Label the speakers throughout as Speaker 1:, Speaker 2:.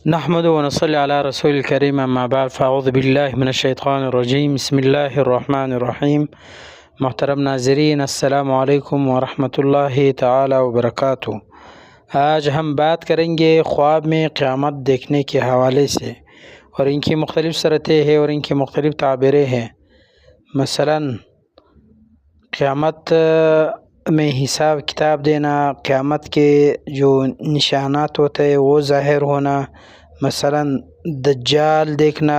Speaker 1: نحمد و نصلی علی رسول الکریم اما بعد فاعوذ باللہ من الشیطان الرجیم بسم اللہ الرحمن الرحیم۔ محترم ناظرین السلام علیکم ورحمۃ اللہ تعالی وبرکاتہ۔ آج ہم بات کریں گے خواب میں قیامت دیکھنے کے حوالے سے، اور ان کی مختلف صورتیں ہیں اور ان کی مختلف تعبیریں ہیں۔ مثلا قیامت میں حساب کتاب دینا، قیامت کے جو نشانات ہوتے ہیں وہ ظاہر ہونا، مثلا دجال دیکھنا،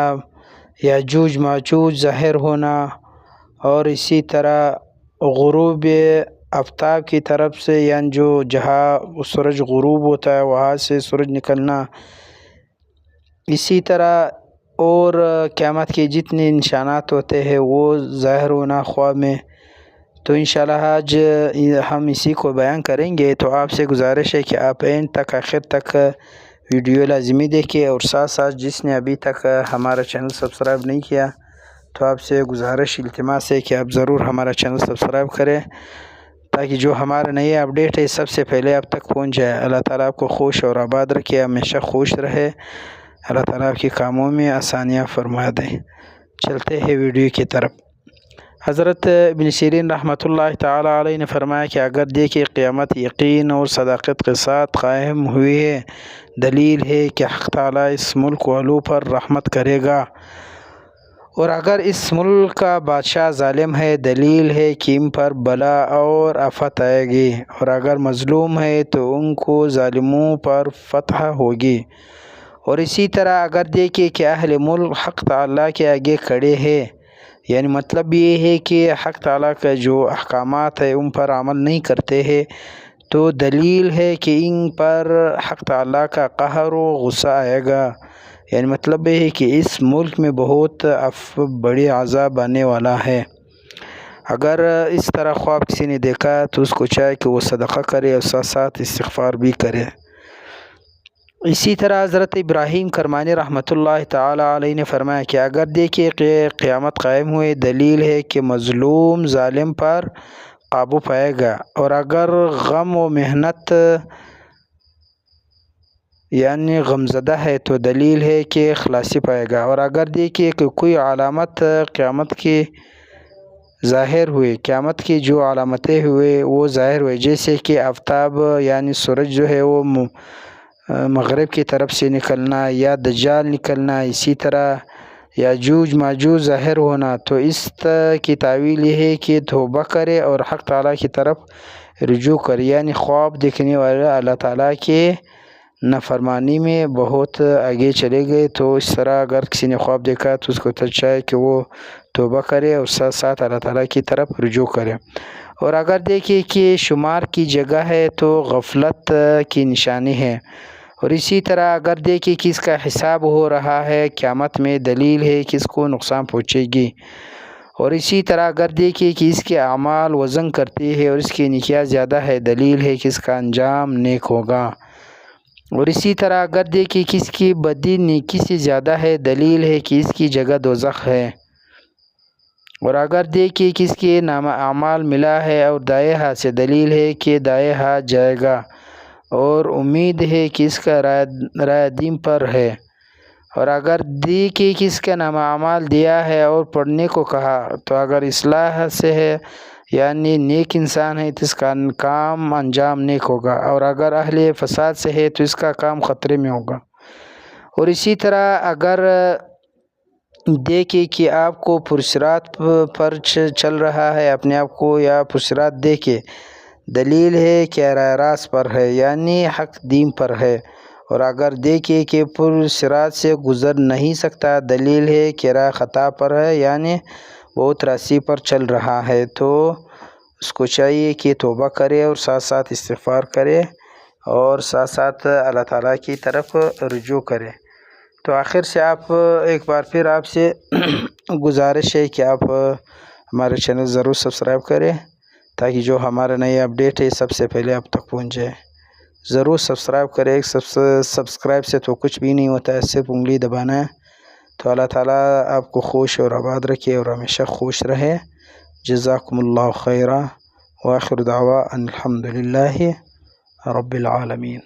Speaker 1: یاجوج ماجوج ظاہر ہونا، اور اسی طرح غروب آفتاب کی طرف سے، یعنی جہاں سورج غروب ہوتا ہے وہاں سے سورج نکلنا، اسی طرح اور قیامت کے جتنے نشانات ہوتے ہیں وہ ظاہر ہونا خواب میں۔ تو انشاءاللہ آج ہم اسی کو بیان کریں گے۔ تو آپ سے گزارش ہے کہ آپ اینڈ تک آخر تک ویڈیو لازمی دیکھیں، اور ساتھ ساتھ جس نے ابھی تک ہمارا چینل سبسکرائب نہیں کیا تو آپ سے گزارش التماس ہے کہ آپ ضرور ہمارا چینل سبسکرائب کریں، تاکہ جو ہمارے نئے اپڈیٹ ہے سب سے پہلے آپ تک پہنچ جائے۔ اللہ تعالیٰ آپ کو خوش اور آباد رکھے، ہمیشہ خوش رہے، اللہ تعالیٰ آپ کے کاموں میں آسانیاں فرما دیں۔ چلتے ہیں ویڈیو کی طرف۔ حضرت ابن سیرین رحمۃ اللہ تعالی علیہ نے فرمایا کہ اگر دیکھیں قیامت یقین اور صداقت کے ساتھ قائم ہوئی ہے، دلیل ہے کہ حق تعالیٰ اس ملک والوں پر رحمت کرے گا، اور اگر اس ملک کا بادشاہ ظالم ہے، دلیل ہے کہ ان پر بلا اور آفت آئے گی، اور اگر مظلوم ہے تو ان کو ظالموں پر فتح ہوگی۔ اور اسی طرح اگر دیکھیں کہ اہل ملک حق تعالیٰ کے آگے کھڑے ہیں، یعنی مطلب یہ ہے کہ حق تعالیٰ کا جو احکامات ہے ان پر عمل نہیں کرتے ہیں، تو دلیل ہے کہ ان پر حق تعالیٰ کا قہر و غصہ آئے گا، یعنی مطلب یہ ہے کہ اس ملک میں بہت بڑی عذاب آنے والا ہے۔ اگر اس طرح خواب کسی نے دیکھا تو اس کو چاہے کہ وہ صدقہ کرے اور ساتھ ساتھ استغفار بھی کرے۔ اسی طرح حضرت ابراہیم کرمانی رحمۃ اللہ تعالی علیہ نے فرمایا کہ اگر دیکھیں کہ قیامت قائم ہوئے، دلیل ہے کہ مظلوم ظالم پر قابو پائے گا، اور اگر غم و محنت یعنی غمزدہ ہے تو دلیل ہے کہ خلاصی پائے گا، اور اگر دیکھیں کہ کوئی علامت قیامت کی ظاہر ہوئے، قیامت کی جو علامتیں ہوئے وہ ظاہر ہوئے، جیسے کہ آفتاب یعنی سورج جو ہے وہ مغرب کی طرف سے نکلنا یا دجال نکلنا، اسی طرح یاجوج ماجوج ظاہر ہونا، تو اس کی تعویل یہ ہے کہ توبہ کرے اور حق تعالیٰ کی طرف رجوع کرے، یعنی خواب دیکھنے والے اللہ تعالیٰ کے نافرمانی میں بہت آگے چلے گئے۔ تو اس طرح اگر کسی نے خواب دیکھا تو اس کو چاہے کہ وہ توبہ کرے اور ساتھ ساتھ اللہ تعالیٰ کی طرف رجوع کرے۔ اور اگر دیکھیں کہ شمار کی جگہ ہے تو غفلت کی نشانی ہے، اور اسی طرح اگر دیکھیں کہ اس کا حساب ہو رہا ہے قیامت میں، دلیل ہے کہ اس کو نقصان پہنچے گی۔ اور اسی طرح اگر دیکھیں کہ اس کے اعمال وزن کرتی ہے اور اس کی نیکیاں زیادہ ہے، دلیل ہے کہ اس کا انجام نیک ہوگا۔ اور اسی طرح اگر دیکھیں کہ اس کی بدی نیکی سے زیادہ ہے، دلیل ہے کہ اس کی جگہ دوزخ ہے۔ اور اگر دیکھیں کہ اس کے نامہ اعمال ملا ہے اور دائیں ہاتھ سے، دلیل ہے کہ دائیں ہاتھ جائے گا، اور امید ہے کہ اس کا رائے دین پر ہے۔ اور اگر دیکھیں کہ اس کا نامہ اعمال دیا ہے اور پڑھنے کو کہا، تو اگر اصلاح سے ہے یعنی نیک انسان ہے تو اس کا کام انجام نیک ہوگا، اور اگر اہل فساد سے ہے تو اس کا کام خطرے میں ہوگا۔ اور اسی طرح اگر دیکھیں کہ آپ کو پرصراط پر چل رہا ہے اپنے آپ کو، یا پرصراط دیکھے، دلیل ہے کہ راہ راست پر ہے یعنی حق دین پر ہے۔ اور اگر دیکھیں کہ پرصراط سے گزر نہیں سکتا، دلیل ہے کہ راہ خطا پر ہے یعنی بہت راسی پر چل رہا ہے، تو اس کو چاہیے کہ توبہ کرے اور ساتھ ساتھ استغفار کرے اور ساتھ ساتھ اللہ تعالیٰ کی طرف رجوع کرے۔ تو آخر سے آپ ایک بار پھر آپ سے گزارش ہے کہ آپ ہمارے چینل ضرور سبسکرائب کریں، تاکہ جو ہمارے نئے اپڈیٹ ہے سب سے پہلے آپ تک پہنچ جائے۔ ضرور سبسکرائب کریں، سبسکرائب سے تو کچھ بھی نہیں ہوتا ہے، صرف انگلی دبانا ہے۔ تو اللہ تعالیٰ آپ کو خوش اور آباد رکھے اور ہمیشہ خوش رہے۔ جزاکم اللہ خیرا، وآخر دعوا ان الحمد للہ رب العالمین۔